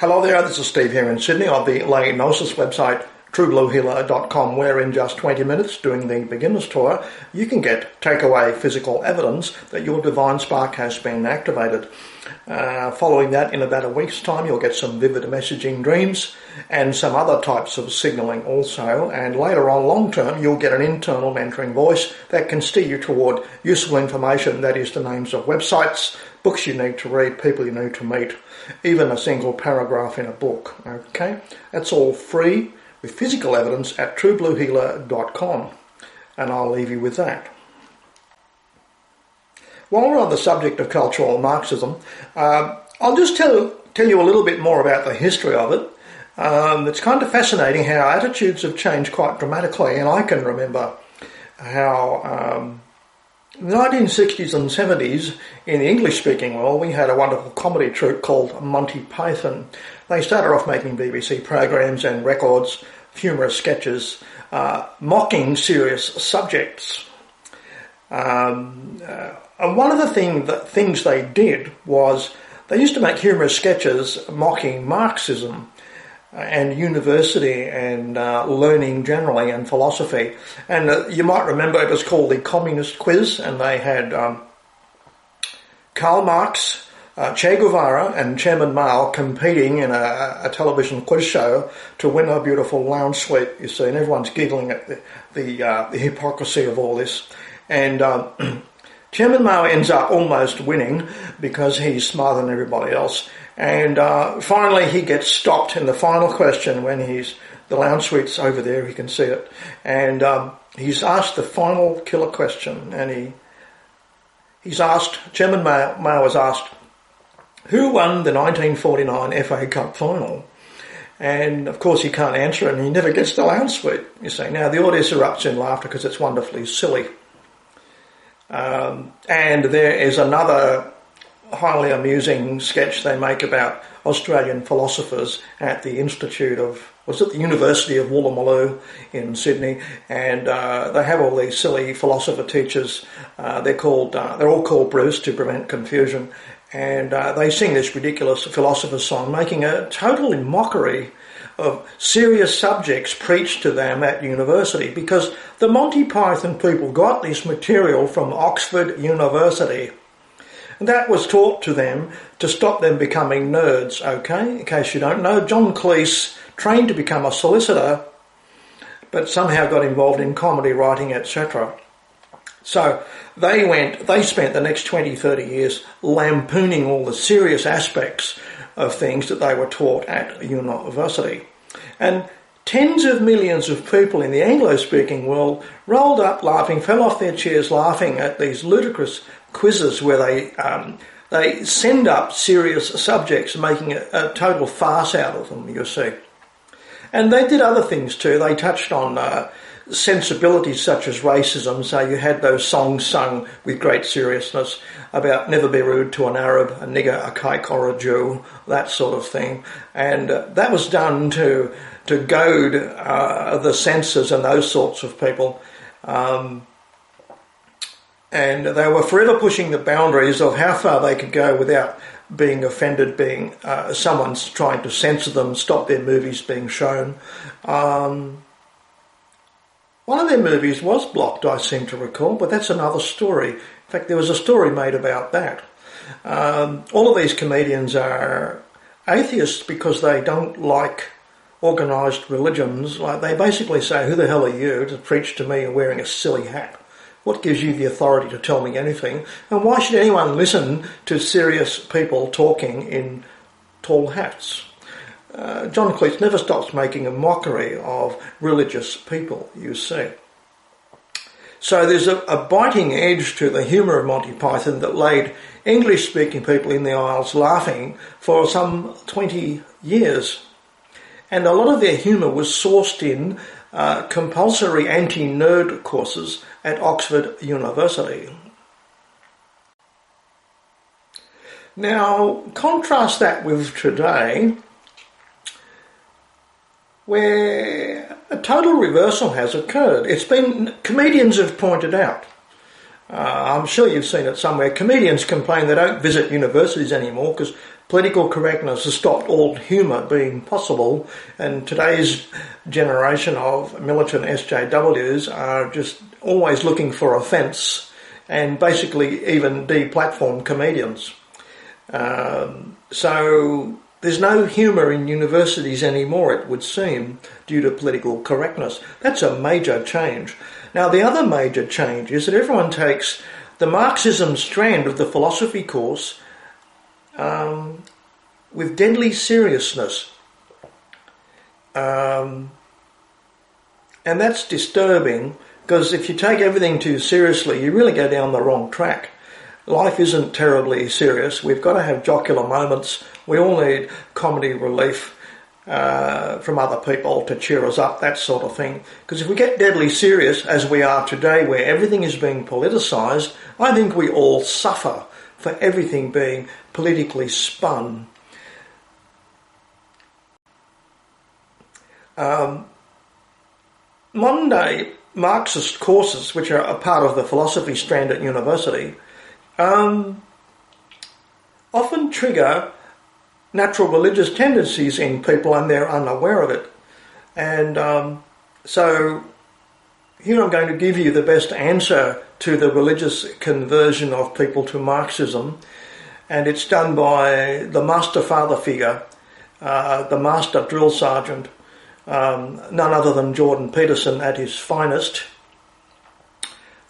Hello there, this is Steve here in Sydney of the lay gnosis website truebluehealer.com, where in just 20 minutes doing the beginner's tour you can get takeaway physical evidence that your divine spark has been activated. Following that, in about a week's time, you'll get some vivid messaging dreams and some other types of signalling also, and later on, long term, you'll get an internal mentoring voice that can steer you toward useful information, that is the names of websites, books you need to read, people you need to meet, even a single paragraph in a book. Okay, that's all free with physical evidence at truebluehealer.com, and I'll leave you with that. While we're on the subject of cultural Marxism, I'll just tell you a little bit more about the history of it. It's kind of fascinating how attitudes have changed quite dramatically, and I can remember how in the 1960s and 70s in the English-speaking world we had a wonderful comedy troupe called Monty Python. They started off making BBC programs and records, humorous sketches, mocking serious subjects. And one of the things they did was they used to make humorous sketches mocking Marxism and university and learning generally and philosophy. And you might remember it was called the Communist Quiz, and they had Karl Marx, Che Guevara and Chairman Mao competing in a television quiz show to win a beautiful lounge suite, you see, and everyone's giggling at the hypocrisy of all this. And Chairman Mao ends up almost winning because he's smarter than everybody else. And finally he gets stopped in the final question when the lounge suite's over there, he can see it. And he's asked the final killer question, and Chairman Mao was asked, who won the 1949 FA Cup final? And of course he can't answer it, and he never gets the lounge suite, you see. Now the audience erupts in laughter because it's wonderfully silly. And there is another highly amusing sketch they make about Australian philosophers at the the University of Woolloomooloo in Sydney, and they have all these silly philosopher teachers. They're all called Bruce to prevent confusion, and they sing this ridiculous philosopher song, making a total mockery of serious subjects preached to them at university, because the Monty Python people got this material from Oxford University. And that was taught to them to stop them becoming nerds, okay? In case you don't know, John Cleese trained to become a solicitor, but somehow got involved in comedy writing, etc. So they spent the next 20, 30 years lampooning all the serious aspects of things that they were taught at university. And tens of millions of people in the Anglo-speaking world rolled up laughing, fell off their chairs laughing at these ludicrous quizzes where they send up serious subjects, making a total farce out of them, you see. And they did other things too. They touched on sensibilities such as racism, so you had those songs sung with great seriousness about never be rude to an Arab, a nigger, a kike or a Jew, that sort of thing. And that was done to goad the censors and those sorts of people. And they were forever pushing the boundaries of how far they could go without being offended, being someone's trying to censor them, stop their movies being shown. One of their movies was blocked, I seem to recall, but that's another story. In fact, there was a story made about that. All of these comedians are atheists because they don't like organised religions. Like, they basically say, who the hell are you to preach to me wearing a silly hat? What gives you the authority to tell me anything? And why should anyone listen to serious people talking in tall hats? John Cleese never stops making a mockery of religious people, you see. So there's a biting edge to the humour of Monty Python that laid English-speaking people in the aisles laughing for some 20 years. And a lot of their humour was sourced in compulsory anti-nerd courses at Oxford University. Now, contrast that with today, where a total reversal has occurred. Comedians have pointed out, I'm sure you've seen it somewhere, comedians complain they don't visit universities anymore because Political correctness has stopped all humour being possible, and today's generation of militant SJWs are just always looking for offence and basically even deplatform comedians. So there's no humour in universities anymore, it would seem, due to political correctness. That's a major change. Now, the other major change is that everyone takes the Marxism strand of the philosophy course with deadly seriousness. And that's disturbing, because if you take everything too seriously, you really go down the wrong track. Life isn't terribly serious. We've got to have jocular moments. We all need comedy relief from other people to cheer us up, that sort of thing. Because if we get deadly serious, as we are today, where everything is being politicised, I think we all suffer for everything being politically spun. Modern day Marxist courses, which are a part of the philosophy strand at university, often trigger natural religious tendencies in people, and they're unaware of it. And so here I'm going to give you the best answer to the religious conversion of people to Marxism, and it's done by the master father figure, the master drill sergeant, none other than Jordan Peterson at his finest,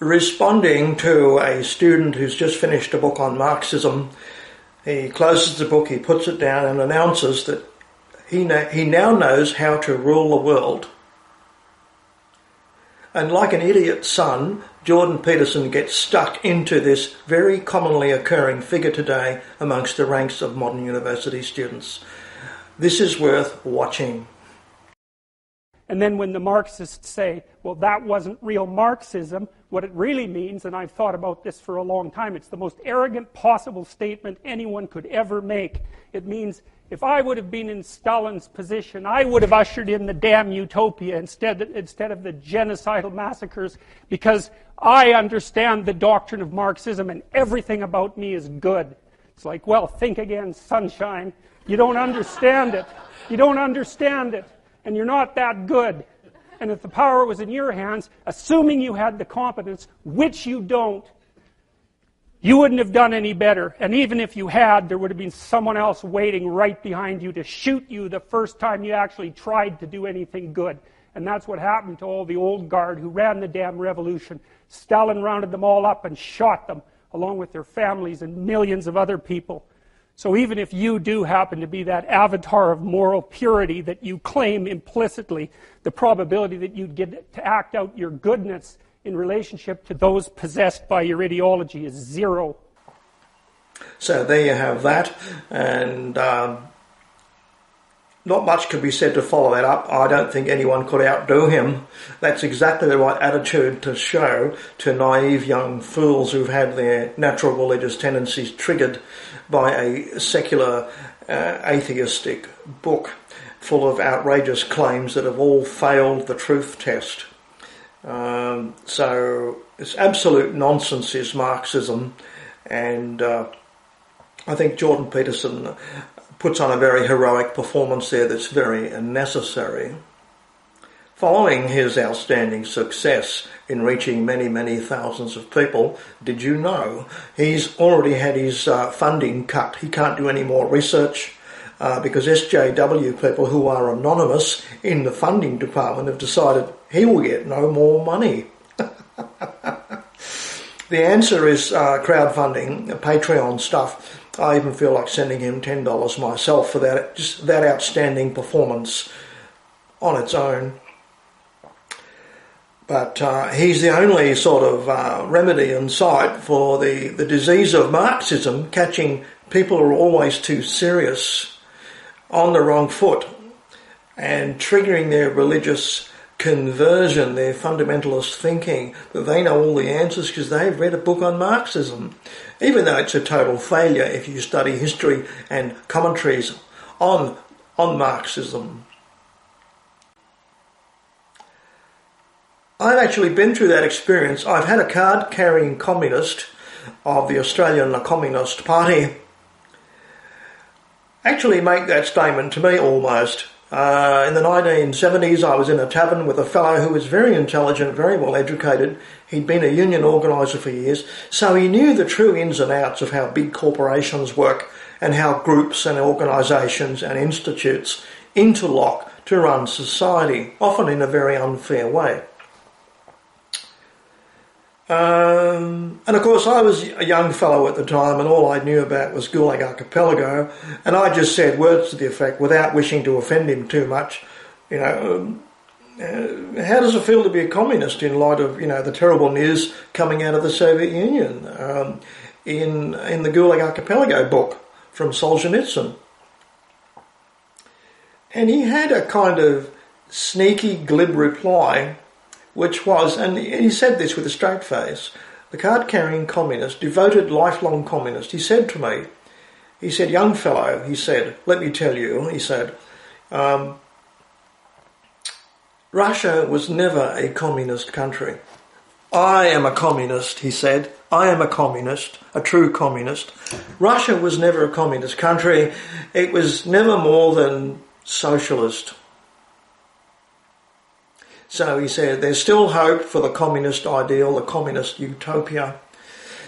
responding to a student who's just finished a book on Marxism. He closes the book, he puts it down and announces that he now knows how to rule the world. And like an idiot son, Jordan Peterson gets stuck into this very commonly occurring figure today amongst the ranks of modern university students. This is worth watching. And then when the Marxists say, well, that wasn't real Marxism, what it really means, and I've thought about this for a long time, it's the most arrogant possible statement anyone could ever make. It means, if I would have been in Stalin's position, I would have ushered in the damn utopia instead of the genocidal massacres, because I understand the doctrine of Marxism and everything about me is good. It's like, well, think again, sunshine. You don't understand it. You don't understand it. And you're not that good. And if the power was in your hands, assuming you had the competence, which you don't, you wouldn't have done any better. And even if you had, there would have been someone else waiting right behind you to shoot you the first time you actually tried to do anything good. And that's what happened to all the old guard who ran the damn revolution. Stalin rounded them all up and shot them, along with their families and millions of other people. So even if you do happen to be that avatar of moral purity that you claim implicitly, the probability that you'd get to act out your goodness in relationship to those possessed by your ideology is zero. So there you have that, and not much could be said to follow that up. I don't think anyone could outdo him. That's exactly the right attitude to show to naive young fools who've had their natural religious tendencies triggered by a secular atheistic book full of outrageous claims that have all failed the truth test. So it's absolute nonsense is Marxism, and I think Jordan Peterson puts on a very heroic performance there that's very necessary. Following his outstanding success in reaching many, many thousands of people, did you know he's already had his funding cut? He can't do any more research because SJW people who are anonymous in the funding department have decided he will get no more money. The answer is crowdfunding, Patreon stuff. I even feel like sending him $10 myself for that, just that outstanding performance on its own. But he's the only sort of remedy in sight for the disease of Marxism, catching people who are always too serious on the wrong foot and triggering their religious conversion, their fundamentalist thinking, that they know all the answers because they've read a book on Marxism, even though it's a total failure if you study history and commentaries on Marxism. I've actually been through that experience. I've had a card-carrying communist of the Australian Communist Party actually make that statement to me almost. In the 1970s, I was in a tavern with a fellow who was very intelligent, very well educated. He'd been a union organiser for years, so he knew the true ins and outs of how big corporations work and how groups and organisations and institutes interlock to run society, often in a very unfair way. And of course I was a young fellow at the time, and all I knew about was Gulag Archipelago, and I just said words to the effect, without wishing to offend him too much, how does it feel to be a communist in light of, the terrible news coming out of the Soviet Union in the Gulag Archipelago book from Solzhenitsyn? And he had a kind of sneaky, glib reply, which was, and he said this with a straight face, the card-carrying communist, devoted lifelong communist, he said to me, he said, young fellow, he said, let me tell you, he said, Russia was never a communist country. I am a communist, he said. I am a communist, a true communist. Russia was never a communist country. It was never more than socialist. So he said, there's still hope for the communist ideal, the communist utopia.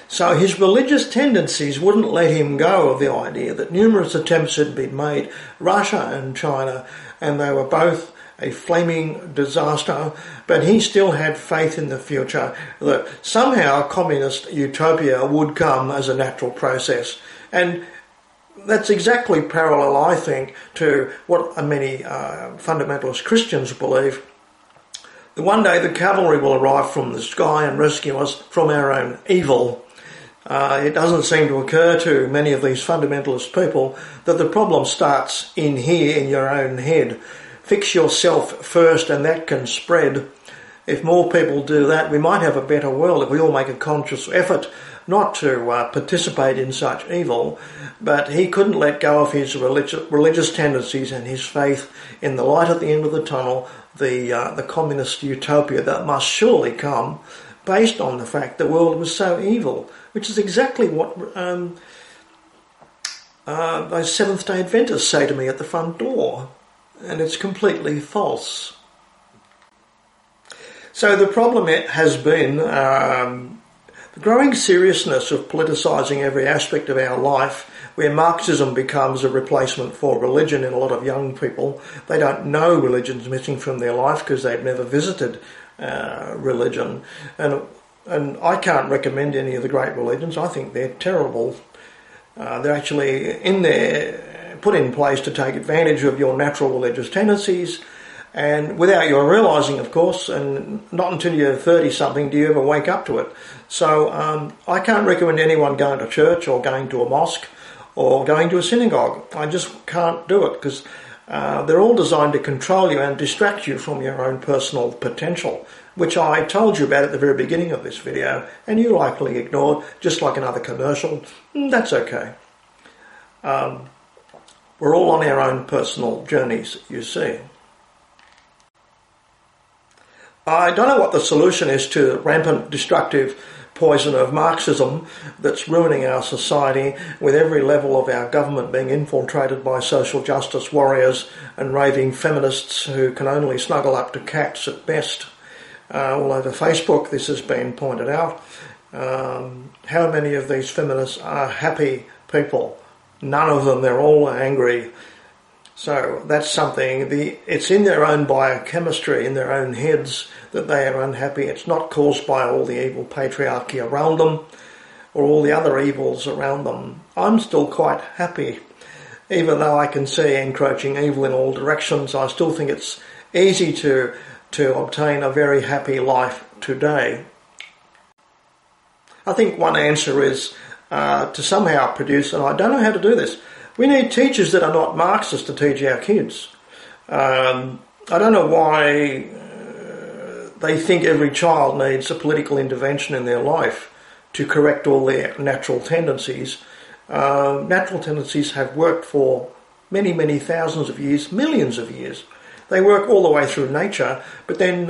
So his religious tendencies wouldn't let him go of the idea that numerous attempts had been made, Russia and China, and they were both a flaming disaster, but he still had faith in the future that somehow communist utopia would come as a natural process. And that's exactly parallel, I think, to what many fundamentalist Christians believe. That one day the cavalry will arrive from the sky and rescue us from our own evil. It doesn't seem to occur to many of these fundamentalist people that the problem starts in here, in your own head. Fix yourself first and that can spread. If more people do that, we might have a better world if we all make a conscious effort not to participate in such evil. But he couldn't let go of his religious tendencies and his faith in the light at the end of the tunnel, the communist utopia that must surely come, based on the fact the world was so evil, which is exactly what those Seventh-day Adventists say to me at the front door. And it's completely false. So the problem has been the growing seriousness of politicising every aspect of our life, where Marxism becomes a replacement for religion in a lot of young people. They don't know religion's missing from their life because they've never visited religion. And I can't recommend any of the great religions. I think they're terrible. They're actually put in place to take advantage of your natural religious tendencies, and without your realising, of course, and not until you're 30-something do you ever wake up to it. So I can't recommend anyone going to church or going to a mosque or going to a synagogue. I just can't do it because they're all designed to control you and distract you from your own personal potential, which I told you about at the very beginning of this video, and you likely ignored, just like another commercial. That's okay. We're all on our own personal journeys, you see. I don't know what the solution is to the rampant destructive poison of Marxism that's ruining our society, with every level of our government being infiltrated by social justice warriors and raving feminists who can only snuggle up to cats at best. All over Facebook this has been pointed out. How many of these feminists are happy people? None of them. They're all angry. So that's something. It's in their own biochemistry, in their own heads, that they are unhappy. It's not caused by all the evil patriarchy around them or all the other evils around them. I'm still quite happy. Even though I can see encroaching evil in all directions, I still think it's easy to obtain a very happy life today. I think one answer is to somehow produce, and I don't know how to do this, we need teachers that are not Marxist to teach our kids. I don't know why they think every child needs a political intervention in their life to correct all their natural tendencies. Natural tendencies have worked for many, many thousands of years, millions of years. They work all the way through nature, but then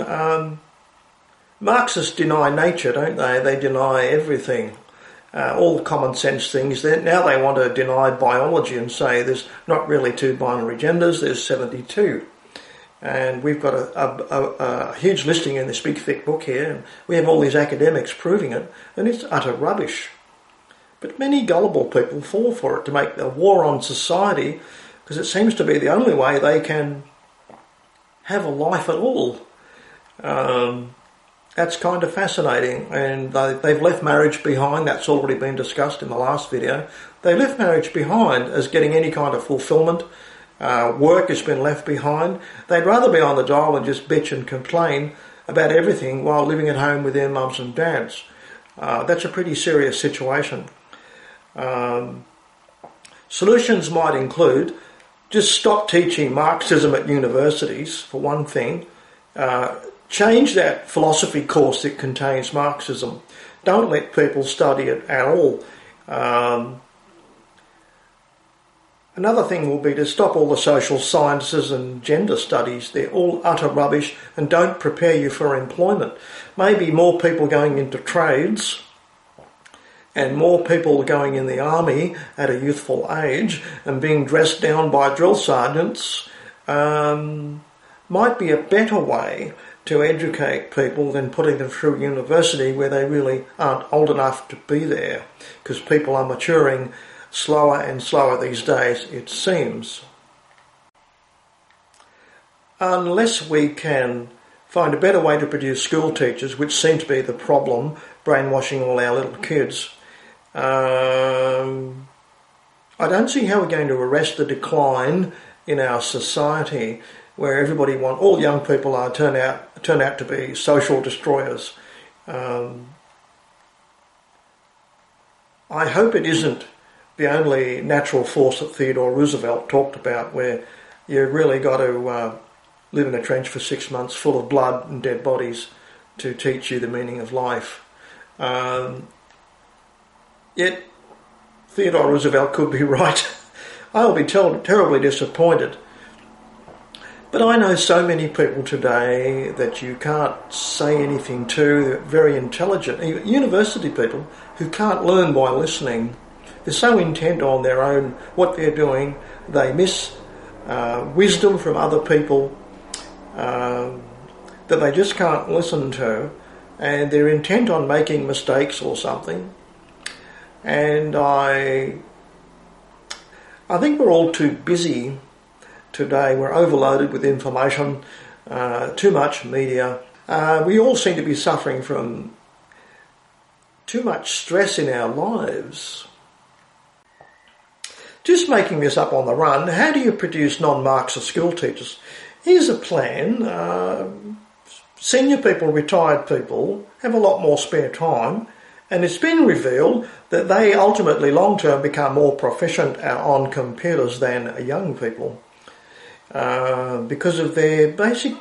Marxists deny nature, don't they? They deny everything. all common sense things. Now they want to deny biology and say there's not really two binary genders, there's 72. And we've got a huge listing in this big thick book here, and we have all these academics proving it, and it's utter rubbish. But many gullible people fall for it to make the war on society, because it seems to be the only way they can have a life at all. That's kind of fascinating, and they've left marriage behind. That's already been discussed in the last video. They left marriage behind as getting any kind of fulfilment. Work has been left behind. They'd rather be on the dial and just bitch and complain about everything while living at home with their mums and dads. That's a pretty serious situation. Solutions might include just stop teaching Marxism at universities, for one thing. Change that philosophy course that contains Marxism. Don't let people study it at all. Another thing will be to stop all the social sciences and gender studies. They're all utter rubbish and don't prepare you for employment. Maybe more people going into trades and more people going in the army at a youthful age and being dressed down by drill sergeants might be a better way to educate people than putting them through university where they really aren't old enough to be there, because people are maturing slower and slower these days, it seems. Unless we can find a better way to produce school teachers, which seem to be the problem, brainwashing all our little kids, I don't see how we're going to arrest the decline in our society where all young people turn out to be social destroyers. I hope it isn't the only natural force that Theodore Roosevelt talked about, where you really got to live in a trench for 6 months full of blood and dead bodies to teach you the meaning of life. Yet Theodore Roosevelt could be right. I'll be terribly disappointed. But I know so many people today that you can't say anything to. They're very intelligent. Even university people who can't learn by listening. They're so intent on their own, what they're doing. They miss wisdom from other people that they just can't listen to. And they're intent on making mistakes or something. And I think we're all too busy today. We're overloaded with information, too much media. We all seem to be suffering from too much stress in our lives. Just making this up on the run, how do you produce non-Marxist school teachers? Here's a plan. Senior people, retired people, have a lot more spare time, and it's been revealed that they ultimately long-term become more proficient on computers than young people because of their basic,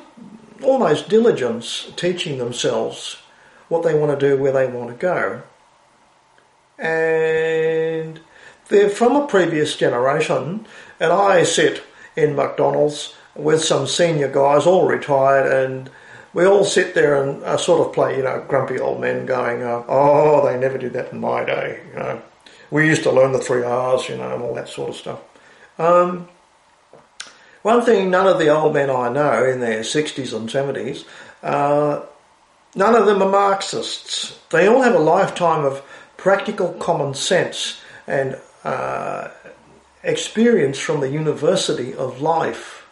almost diligence, teaching themselves what they want to do, where they want to go. And they're from a previous generation, and I sit in McDonald's with some senior guys, all retired, and we all sit there and sort of play, grumpy old men going, oh, they never did that in my day, We used to learn the 3 R's, and all that sort of stuff. One thing, none of the old men I know in their 60s and 70s, none of them are Marxists. They all have a lifetime of practical common sense and experience from the university of life.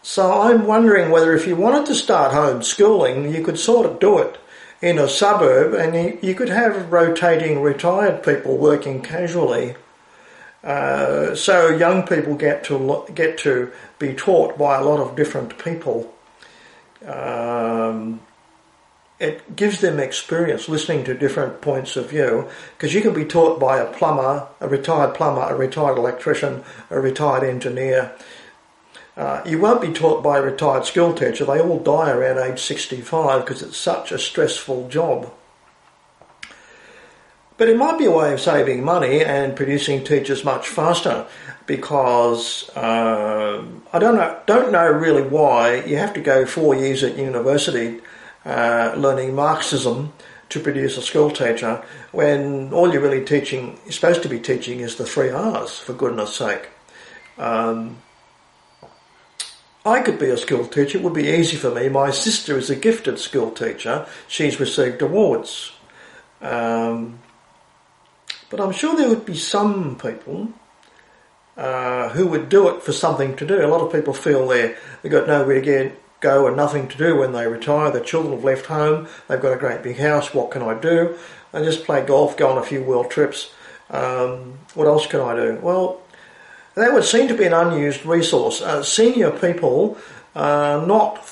So I'm wondering whether if you wanted to start homeschooling, you could sort of do it in a suburb, and you could have rotating retired people working casually. So young people get to be taught by a lot of different people. It gives them experience listening to different points of view, because you can be taught by a retired plumber, a retired electrician, a retired engineer. You won't be taught by a retired school teacher. They all die around age 65 because it's such a stressful job. But it might be a way of saving money and producing teachers much faster, because I don't know really why you have to go 4 years at university learning Marxism to produce a school teacher when all you're really teaching, you're supposed to be teaching, is the 3 R's, for goodness sake. I could be a school teacher. It would be easy for me. My sister is a gifted school teacher. She's received awards. But I'm sure there would be some people who would do it for something to do. A lot of people feel they've got nowhere to go and nothing to do when they retire. Their children have left home. They've got a great big house. What can I do? I just play golf, go on a few world trips. What else can I do? Well, that would seem to be an unused resource. Senior people are not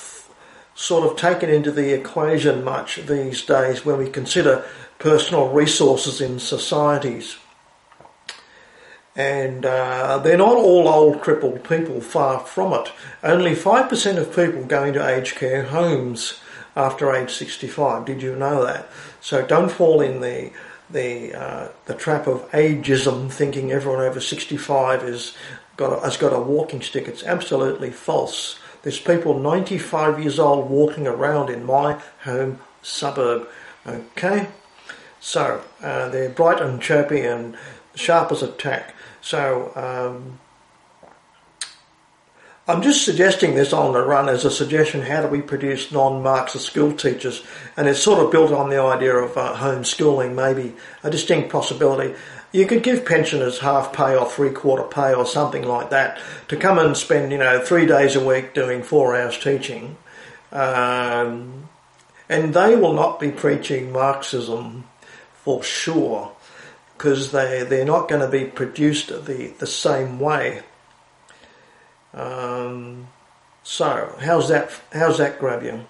sort of taken into the equation much these days when we consider personal resources in societies. And they're not all old crippled people, far from it. Only 5% of people go into aged care homes after age 65. Did you know that? So don't fall in the trap of ageism, thinking everyone over 65 has got a walking stick. It's absolutely false. There's people 95 years old walking around in my home suburb. Okay? So they're bright and chirpy and sharp as a tack. So I'm just suggesting this on the run as a suggestion. How do we produce non-Marxist school teachers? And it's sort of built on the idea of homeschooling, maybe a distinct possibility. You could give pensioners half pay or 3/4 pay or something like that to come and spend 3 days a week doing 4 hours teaching. And they will not be preaching Marxism for sure, because they're not going to be produced the same way. So how's that grab you?